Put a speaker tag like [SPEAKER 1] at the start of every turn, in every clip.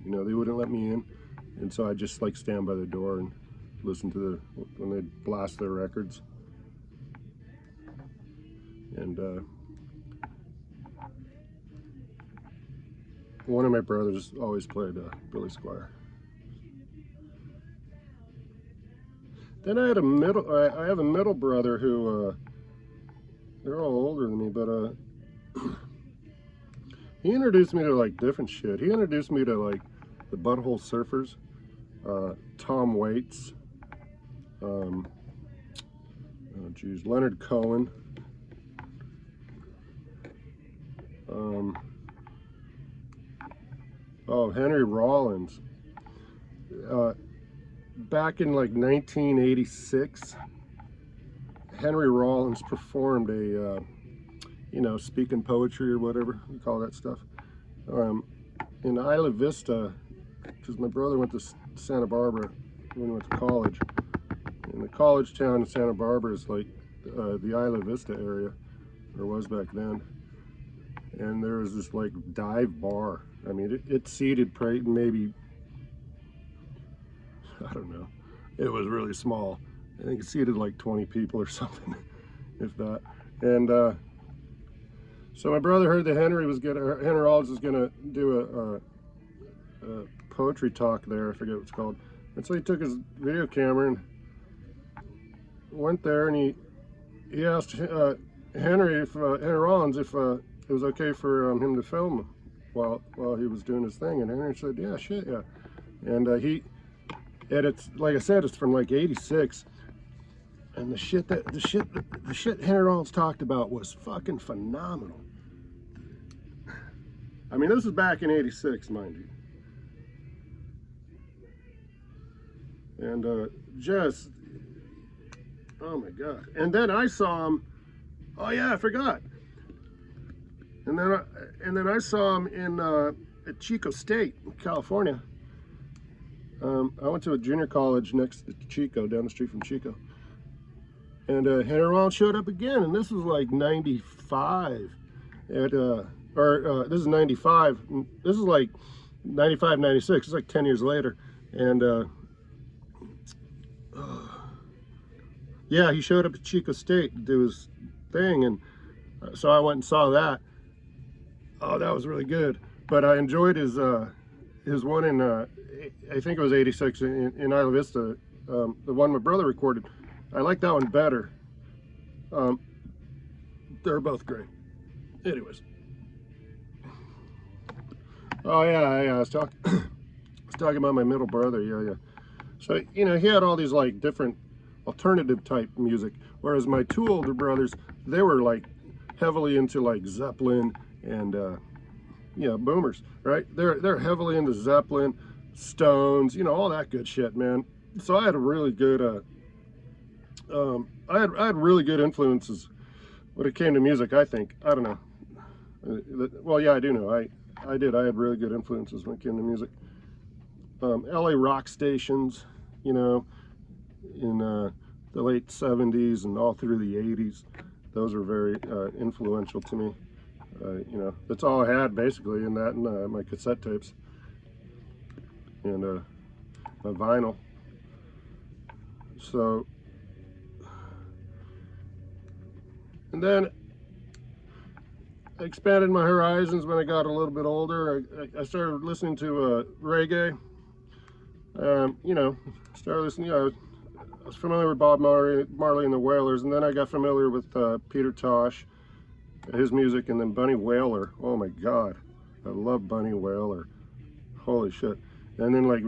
[SPEAKER 1] You know, they wouldn't let me in, and so I just like stand by the door and listen to when they blast their records. And one of my brothers always played Billy Squier. Then I have a middle brother who they're all older than me, but he introduced me to like different shit. He introduced me to like the Butthole Surfers, Tom Waits, oh geez, Leonard Cohen, oh, Henry Rollins. Back in like 1986, Henry Rollins performed a, you know, speaking poetry or whatever you call that stuff, in Isla Vista, because my brother went to Santa Barbara when he went to college. And the college town in Santa Barbara is like the Isla Vista area, or was back then. And there was this like dive bar. I mean, it seated maybe, I don't know, it was really small. I think it seated like 20 people or something, if that. And so my brother heard that Henry Rollins was gonna do a poetry talk there. I forget what it's called. And so he took his video camera and went there, and he asked Henry Rollins if it was okay for him to film while he was doing his thing. And Henry said, "Yeah, shit, yeah." And and it's like I said, it's from like '86. And the shit Henry Rollins talked about was fucking phenomenal. I mean, this is back in '86, mind you. And just, oh my God. And then I saw him, oh yeah, I forgot. And then I saw him in at Chico State, California. I went to a junior college next to Chico, down the street from Chico. And Henry Rollins showed up again, and this was like 95. This is 95. This is like 95, 96. It's like 10 years later. And yeah, he showed up at Chico State to do his thing, and so I went and saw that. Oh, that was really good. But I enjoyed his one in I think it was '86 in Isla Vista, the one my brother recorded. I like that one better. They're both great. Anyways. Oh yeah, I was talking about my middle brother. Yeah. So, you know, he had all these like different alternative type music, whereas my two older brothers, they were like heavily into like Zeppelin and you know, boomers, right? They're heavily into Zeppelin, Stones, you know, all that good shit, man. So I had a really good I had really good influences when it came to music, I think. I don't know. Well, yeah, I do know. I did. I had really good influences when it came to music. LA rock stations, you know, in the late '70s and all through the '80s. Those are very influential to me. You know, that's all I had basically in that, and my cassette tapes and my vinyl. So, and then I expanded my horizons when I got a little bit older. I started listening to reggae. You know, started listening. You know, I was familiar with Bob Marley and the Wailers, and then I got familiar with Peter Tosh, his music, and then Bunny Wailer. Oh my God, I love Bunny Wailer. Holy shit! And then like,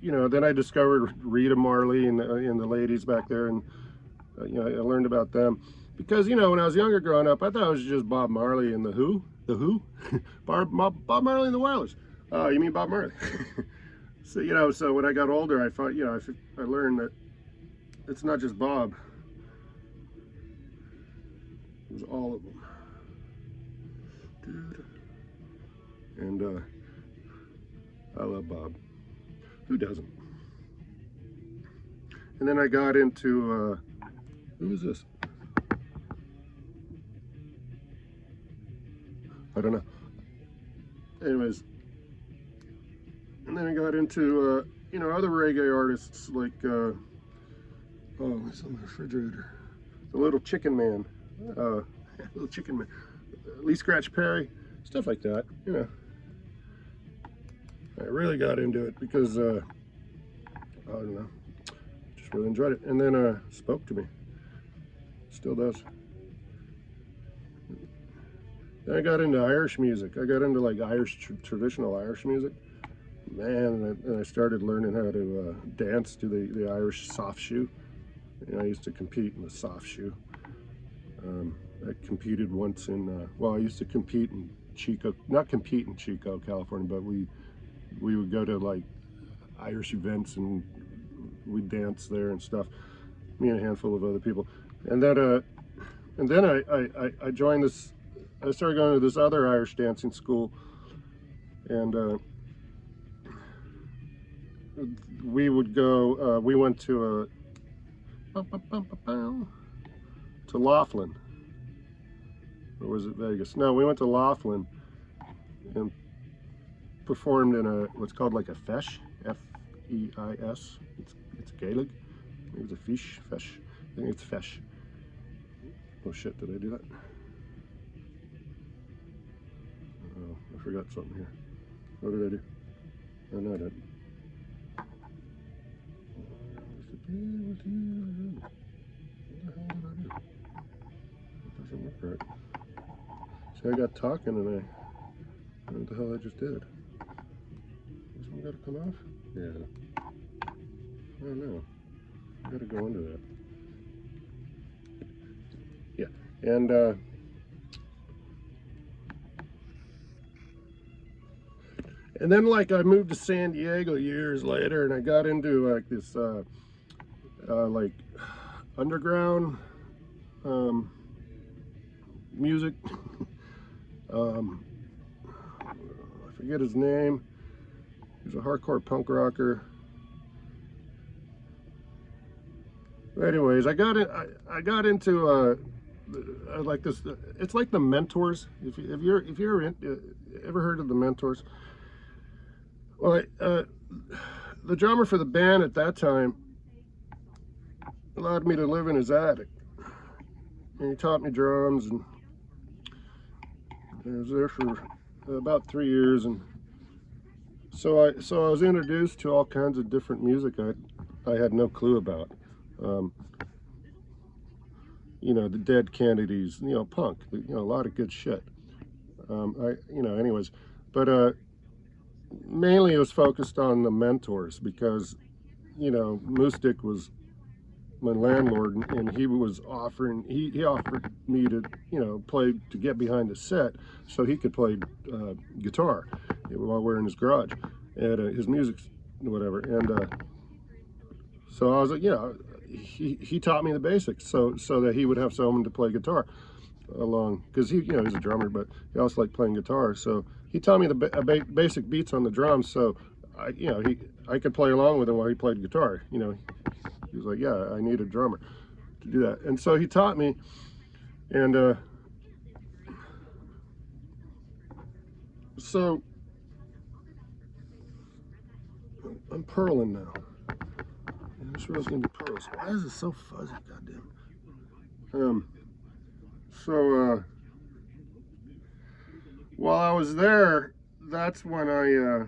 [SPEAKER 1] you know, then I discovered Rita Marley and the ladies back there, and you know, I learned about them. Because, you know, when I was younger growing up, I thought it was just Bob Marley and the Who? The Who? Bob Marley and the Wailers. Oh, you mean Bob Marley? So, you know, so when I got older, I thought, you know, I learned that it's not just Bob. It was all of them. Dude. And I love Bob. Who doesn't? And then I got into, who is this? I don't know. Anyways, And then I got into, you know, other reggae artists like, oh, it's on the refrigerator. The Little Chicken Man, Little Chicken Man, Lee Scratch Perry, stuff like that, you know. I really got into it because, I don't know, just really enjoyed it. And then spoke to me, still does. Then I got into Irish music. I got into like Irish, traditional Irish music. Man, and I started learning how to dance to the Irish soft shoe. You know, I used to compete in the soft shoe. I competed once in, well, I used to compete in Chico, not compete in Chico, California, but we would go to like Irish events and we'd dance there and stuff. Me and a handful of other people. And then I joined this, I started going to this other Irish dancing school, and we would go, we went to Laughlin, or was it Vegas? No, we went to Laughlin and performed in a, what's called like a feis, F-E-I-S. It's Gaelic. Maybe it's a fish, feis. I think it's feis. Oh shit, did I do that? Oh, I forgot something here. What did I do? Oh, no, I didn't. What the hell did I do? It doesn't look right. See, I got talking and I don't know what the hell I just did. This one got to come off? Yeah. I don't know. I got to go into that. Yeah. And then like I moved to San Diego years later and I got into like this like underground music. I forget his name. He's a hardcore punk rocker. Anyways, I got into like this. It's like the Mentors. If you're ever heard of the Mentors? Well, the drummer for the band at that time allowed me to live in his attic, and he taught me drums, and I was there for about 3 years, and so I was introduced to all kinds of different music I had no clue about. You know, the Dead Kennedys, you know, punk, you know, a lot of good shit. You know, anyways, but mainly it was focused on the Mentors because, you know, Moostic was my landlord, and he was offering, he offered me to, you know, play, to get behind the set so he could play guitar while we're in his garage and his music, whatever. And so I was like, yeah, he taught me the basics so that he would have someone to play guitar along, because he, you know, he's a drummer, but he also liked playing guitar. So he taught me the basic beats on the drums, so you know, I could play along with him while he played guitar. You know, he was like, yeah, I need a drummer to do that. And so he taught me, and so I'm purling now. And this reel's gonna be pearls. Why is it so fuzzy? Goddamn. So while I was there, that's when I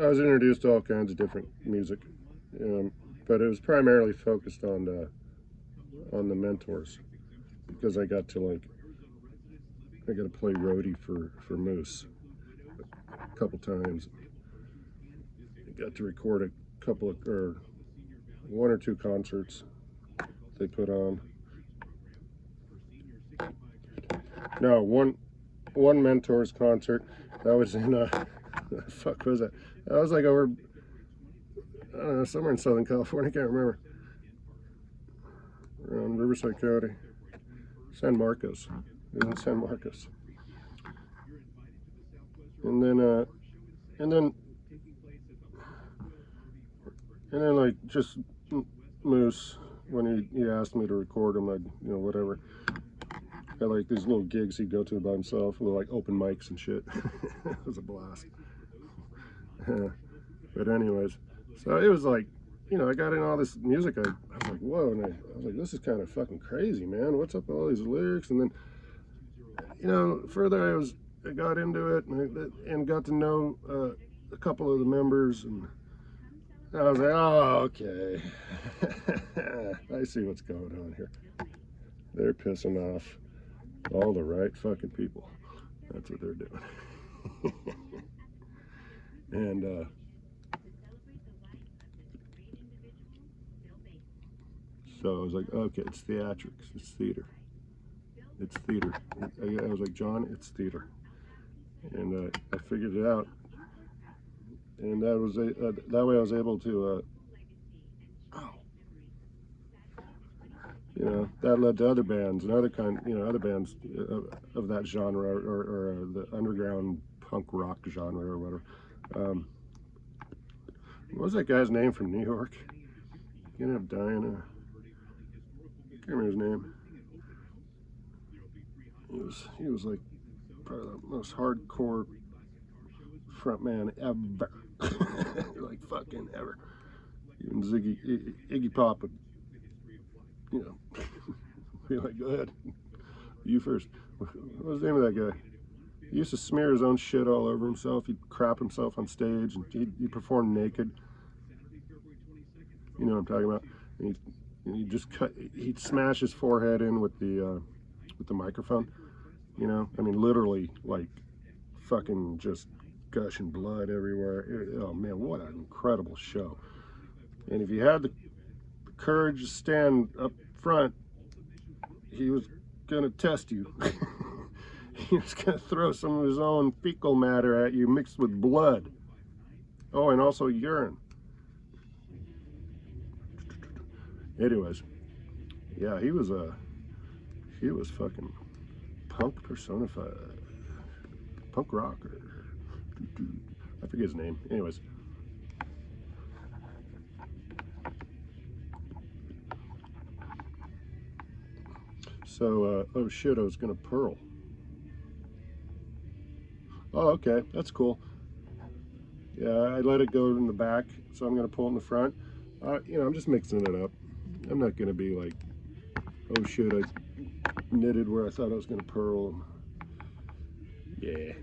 [SPEAKER 1] was introduced to all kinds of different music, but it was primarily focused on the Mentors, because I got to play roadie for Moose a couple times. I got to record a couple of, or 1 or 2 concerts they put on. No, one Mentors concert that was in the fuck was that? That was like over, I don't know, somewhere in Southern California. I can't remember. Around Riverside County, San Marcos. It was in San Marcos. And then like just Moose, when he asked me to record him, I'd, you know, whatever. had like these little gigs he'd go to by himself, little like open mics and shit. It was a blast. But anyways, so it was like, you know, I got in all this music. I was like, whoa, and I was like, this is kind of fucking crazy, man. What's up with all these lyrics? And then, you know, further I got into it and got to know a couple of the members, and I was like, oh, okay. I see what's going on here. They're pissing off all the right fucking people. That's what they're doing. And so I was like, okay, it's theatrics, it's theater. It's theater. I was like, John, it's theater. And I figured it out. And that was that way I was able to, you know, that led to other bands and other bands of that genre, or the underground punk rock genre or whatever. What was that guy's name from New York? He ended up dying. I can't remember his name. He was like probably the most hardcore frontman ever. Like fucking ever. Even Iggy Pop would, you know, be like, go ahead, you first. What was the name of that guy? He used to smear his own shit all over himself. He'd crap himself on stage, and he'd perform naked. You know what I'm talking about? And he'd just he'd smash his forehead in with the microphone. You know, I mean, literally, like, fucking just gushing blood everywhere. Oh man, what an incredible show! And if you had the courage to stand up front, he was gonna test you. He was gonna throw some of his own fecal matter at you mixed with blood. Oh, and also urine. Anyways, yeah, he was fucking punk personified, punk rock, or I forget his name. Anyways, so oh shit, I was gonna purl. Oh, okay, that's cool. Yeah, I let it go in the back, so I'm gonna pull it in the front. You know, I'm just mixing it up. I'm not gonna be like, oh shit, I knitted where I thought I was gonna purl. Yeah,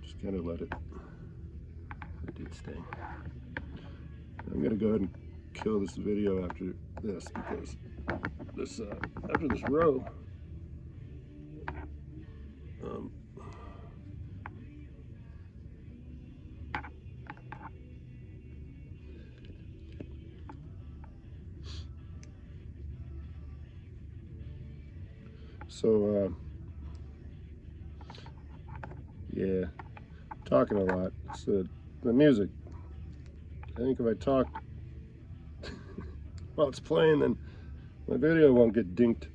[SPEAKER 1] just kind of let it do its thing. I'm gonna go ahead and kill this video after this, because this after this row, so yeah, talking a lot. So the music, I think if I talk while it's playing, then my video won't get dinked.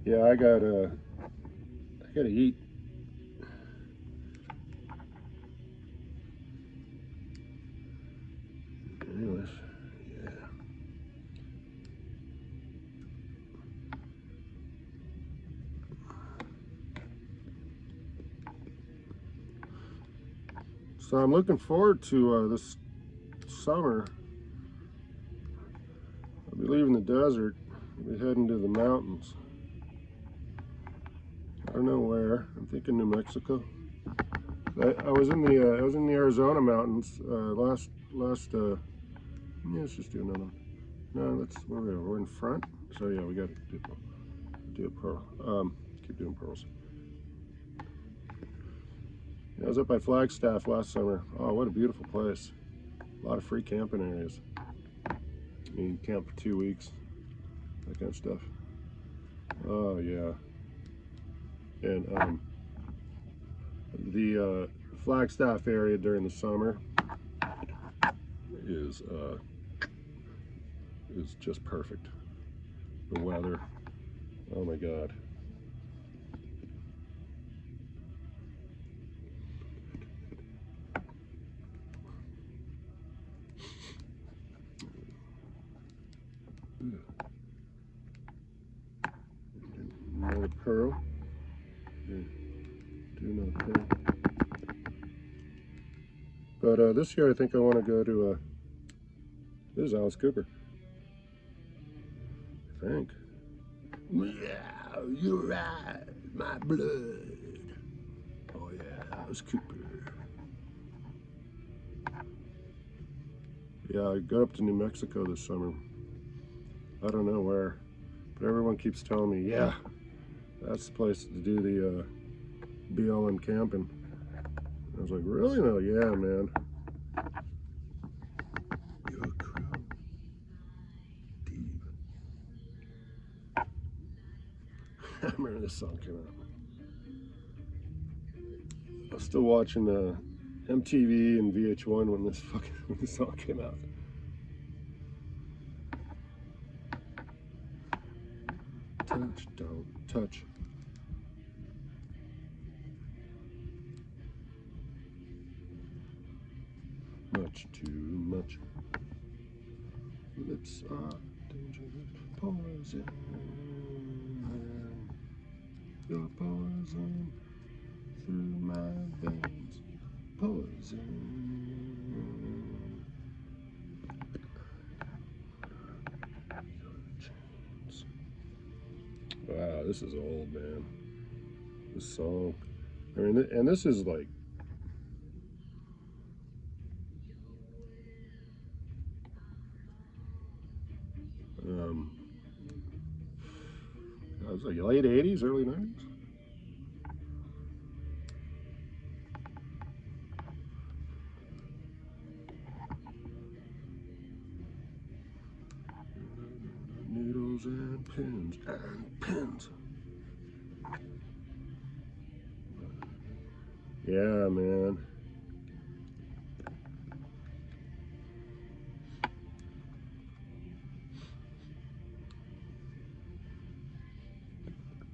[SPEAKER 1] Yeah, I gotta eat. Anyways, yeah. So I'm looking forward to this summer. I'll be leaving the desert. I'll be heading to the mountains. I don't know where. I'm thinking New Mexico. I was in the Arizona mountains last. Yeah, let's just do another one. No, let's. Where we are? We're in front. So yeah, we got to do a pearl. Keep doing pearls. I was up by Flagstaff last summer. Oh, what a beautiful place. A lot of free camping areas. You can camp for 2 weeks. That kind of stuff. Oh, yeah. And the Flagstaff area during the summer is just perfect. The weather. Oh, my God. Another pearl. Do not pay. But this year I think I want to go to, this is Alice Cooper. I think. Yeah, you're right, my blood. Oh yeah, Alice Cooper. Yeah, I got up to New Mexico this summer. I don't know where, but everyone keeps telling me, yeah, that's the place to do the BLM camping. I was like, really? No, yeah, man. You're a crew. Deep. I remember this song came out. I was still watching MTV and VH1 when this song came out. Touch, don't touch. Much too much. Lips are dangerous. Poison. Your poison through my veins. Poison. Wow, this is old, man. This song. I mean, and this is like, it was like late 80s, early 90s. Needles and pins and pins. Yeah, man.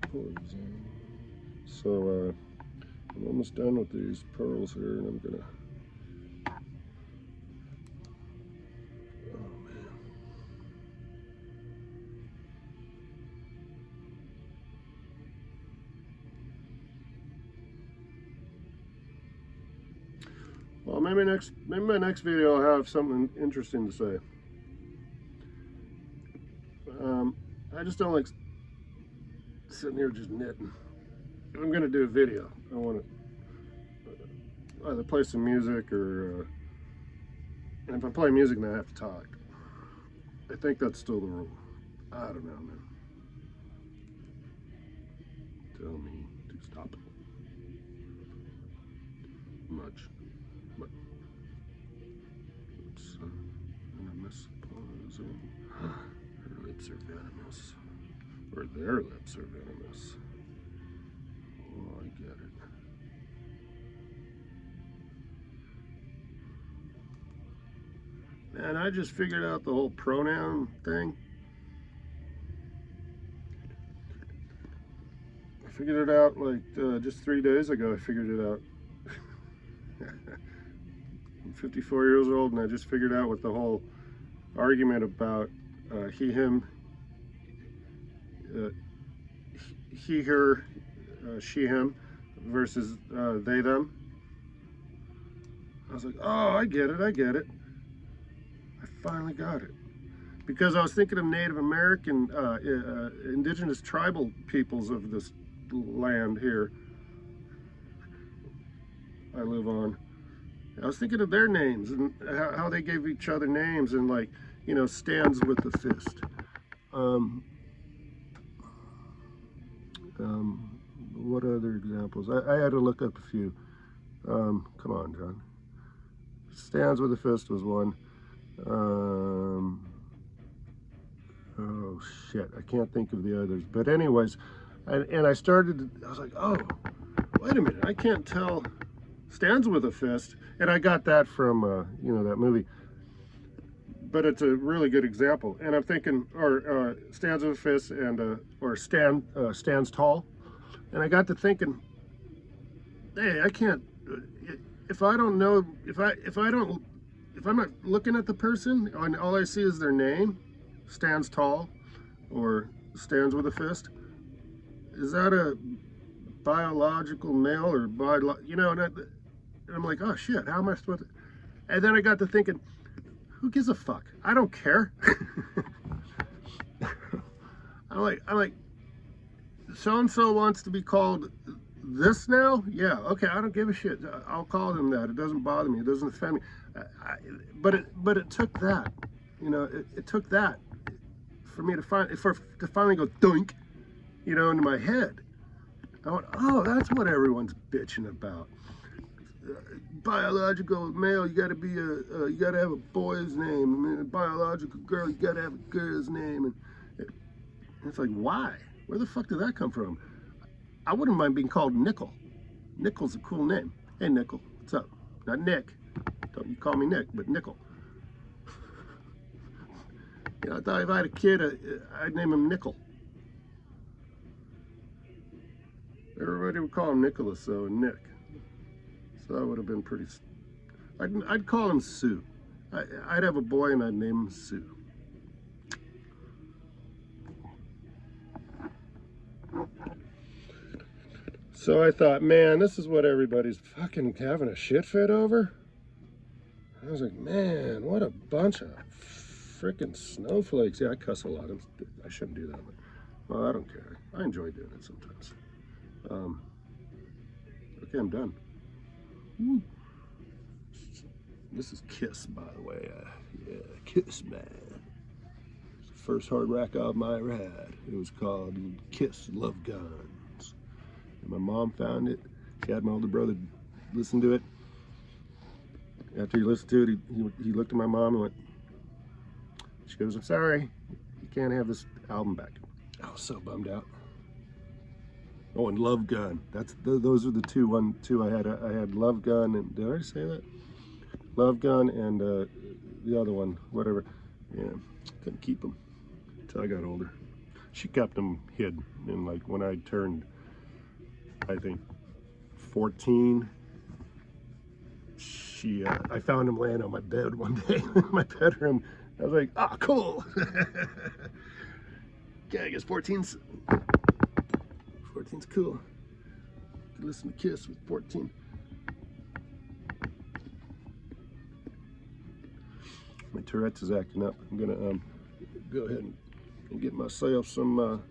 [SPEAKER 1] Poison. So, I'm almost done with these pearls here, and I'm gonna. Oh man. Well, maybe my next video I'll have something interesting to say. I just don't like sitting here just knitting. If I'm gonna do a video, I want to either play some music or, and if I play music, then I have to talk. I think that's still the rule. I don't know, man. Tell me to stop. Much. It's venomous poison. Her lips are venomous. Or their lips are venomous. Oh, I get it. Man, I just figured out the whole pronoun thing. I figured it out like just 3 days ago. I figured it out. I'm 54 years old, and I just figured out what the whole argument about he, him, he, her, she, him versus they, them. I was like, oh, I get it. I finally got it. Because I was thinking of Native American, indigenous tribal peoples of this land here I live on. I was thinking of their names and how they gave each other names, and like, you know, stands with the fist. What other examples? I had to look up a few. Come on, John. Stands with a fist was one. Oh shit, I can't think of the others. But anyways, and I was like, oh, wait a minute, I can't tell. Stands with a fist, and I got that from you know, that movie. But it's a really good example. And I'm thinking, or stands with a fist, and or stands tall. And I got to thinking, hey, I can't. If I don't know, if I'm not looking at the person and all I see is their name, stands tall or stands with a fist, is that a biological male or you know? And I'm like, oh shit, how am I supposed to? And then I got to thinking, who gives a fuck? I don't care. I'm like, so and so wants to be called this now? Yeah, okay, I don't give a shit. I'll call him that. It doesn't bother me. It doesn't offend me. But it took that, you know, it took that for me to finally go doink, you know, into my head. I went, oh, that's what everyone's bitching about. Biological male, you got to be you got to have a boy's name. I mean, a biological girl, you got to have a girl's name. And it's like, why? Where the fuck did that come from? I wouldn't mind being called Nickel. Nickel's a cool name. Hey, Nickel, what's up? Not Nick. Don't you call me Nick, but Nickel. You know, I thought if I had a kid, I'd name him Nickel. Everybody would call him Nicholas, though, and Nick. So that would have been pretty. I'd call him Sue. I'd have a boy and I'd name him Sue. So I thought, man, this is what everybody's fucking having a shit fit over. I was like, man, what a bunch of freaking snowflakes. Yeah, I cuss a lot. I shouldn't do that, but well, I don't care. I enjoy doing it sometimes. Okay, I'm done. Woo. This is Kiss, by the way. Yeah, Kiss, man. It's the first hard rock album I ever had. It was called Kiss Love Guns. And my mom found it. She had my older brother listen to it. After he listened to it, he looked at my mom and went, she goes, I'm sorry, you can't have this album back. I was so bummed out. Oh, and Love Gun. Those are the two I had. I had Love Gun, and did I say that? Love Gun and the other one, whatever. Yeah, couldn't keep them until I got older. She kept them hid, and like when I turned, I think 14, I found him laying on my bed one day in my bedroom. I was like, ah, cool. Okay, I guess 14's cool. You can listen to Kiss with 14. My Tourette's is acting up. I'm gonna go ahead and get myself some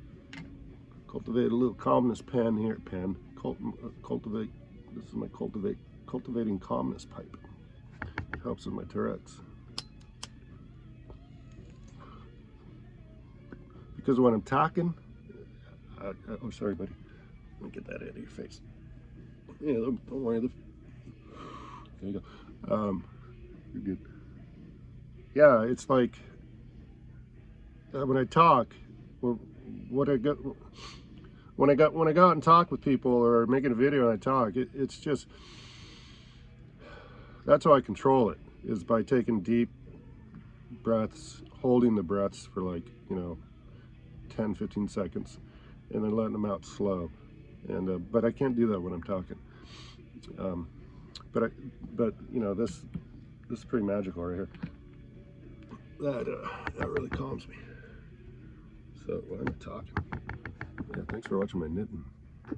[SPEAKER 1] cultivate a little calmness pen here. Cultivate. This is my cultivating calmness pipe. It helps with my Tourette's. Because when I'm talking, oh sorry, buddy. Let me get that out of your face. Yeah, don't worry. There you go. You're good. Yeah, it's like when I talk, when I go out and talk with people or making a video and I talk, it's just, that's how I control it, is by taking deep breaths, holding the breaths for like, 10-15 seconds, and then letting them out slow. And but I can't do that when I'm talking. But this is pretty magical right here. That really calms me. So when I'm talking, yeah, thanks for watching my knitting.